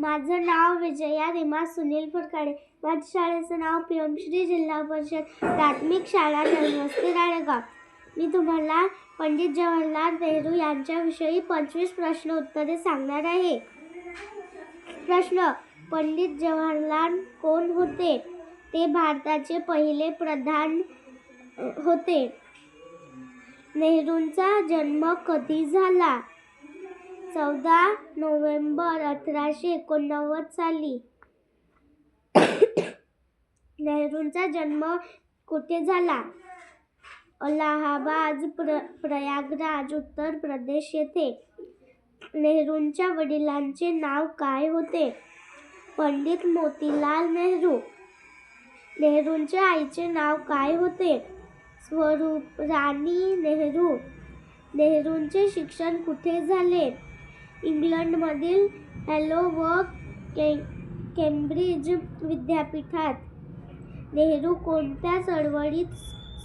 माझं नाव विजया रीमा सुनील फरकाडे. माझ्या शाळेचं नाव पीएमश्री जिल्हा परिषद प्राथमिक शाळा नलवस्ती राळेगाव. मी तुम्हाला पंडित जवाहरलाल नेहरू यांच्याविषयी 25 प्रश्न उत्तरे सांगणार आहे. प्रश्न: पंडित जवाहरलाल कोण होते? ते भारताचे पहिले प्रधान होते. नेहरूंचा जन्म कधी झाला? 14 नोव्हेंबर 1889 साली. नेहरूंचा जन्म कुठे झाला? अलाहाबाद, प्रयागराज, उत्तर प्रदेश येथे. नेहरूंच्या वडिलांचे नाव काय होते? पंडित मोतीलाल नेहरू. नेहरूंच्या आईचे नाव काय होते? स्वरूपराणी नेहरू. नेहरूंचे शिक्षण कुठे झाले? इंग्लंडमधील हॅलो व केम्ब्रिज विद्यापीठात. नेहरू कोणत्या चळवळीत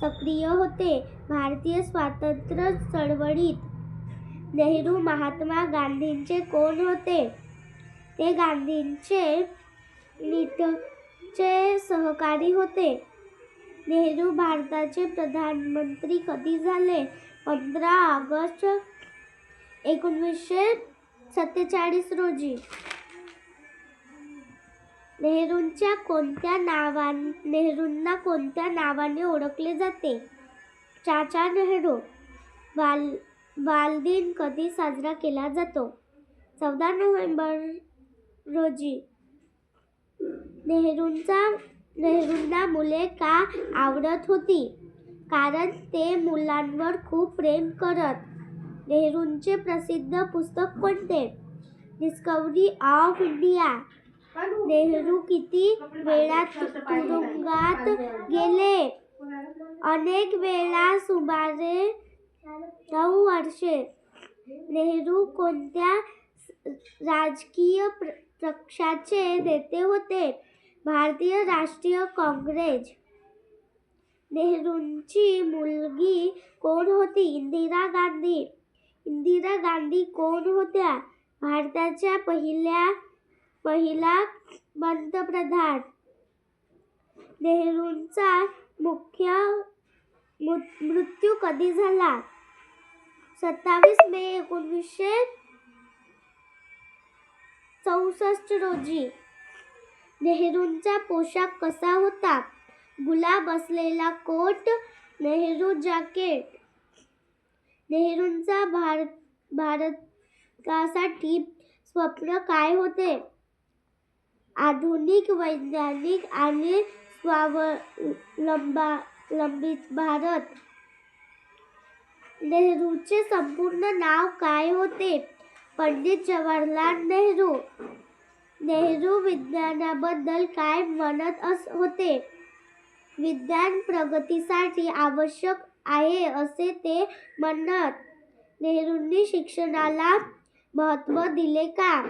सक्रिय होते? भारतीय स्वातंत्र्य चळवळीत. नेहरू महात्मा गांधींचे कोण होते? ते गांधींचे नीटचे सहकारी होते. नेहरू भारताचे प्रधानमंत्री कधी झाले? 15 ऑगस्ट 1947 रोजी. नेहरूंना कोणत्या नावाने ओळखले जाते? चाचा नेहरू. बालदिन कधी साजरा केला जातो? 14 नोव्हेंबर रोजी. नेहरूंना मुले का आवडत होती? कारण ते मुलांवर खूप प्रेम करत. नेहरूंचे प्रसिद्ध पुस्तक कोणते? Discovery of India. नेहरू किती वेळा तुरुंगात गेले? अनेक वेळा, सुमारे 9 वर्षे. नेहरू कोणत्या राजकीय पक्षाचे नेते होते? भारतीय राष्ट्रीय काँग्रेस. नेहरूंची मुलगी कोण होती? इंदिरा गांधी. इंदिरा गांधी कोण होत्या? भारताच्या पहिला पंतप्रधान. नेहरूंचा मृत्यू कधी झाला? 27 मे 1964 रोजी. नेहरूंचा पोशाख कसा होता? गुलाब असलेला कोट, नेहरू जॅकेट. नेहरूंचा भारतासाठी स्वप्न काय होते? आधुनिक, वैज्ञानिक आणि स्वावलंबी भारत. नेहरूंचे संपूर्ण नाव काय होते? पंडित जवाहरलाल नेहरू. नेहरू विज्ञानाबद्दल काय म्हणत होते? विज्ञान प्रगतीसाठी आवश्यक आहे असे ते म्हणत. नेहरूंनी शिक्षणाला महत्त्व दिले का?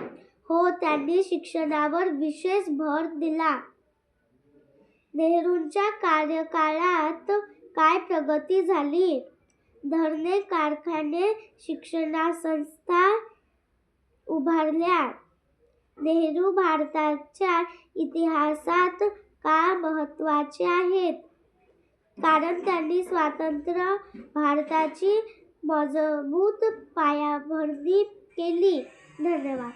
हो, त्यांनी शिक्षणावर विशेष भर दिला. नेहरूंच्या कार्यकाळात काय प्रगती झाली? धरणे, कारखाने, शिक्षणसंस्था उभारल्या. नेहरू भारताच्या इतिहासात का महत्त्वाचे आहेत? कारण त्यांनी स्वतंत्र भारताची मजबूत पायाभरणी केली. धन्यवाद.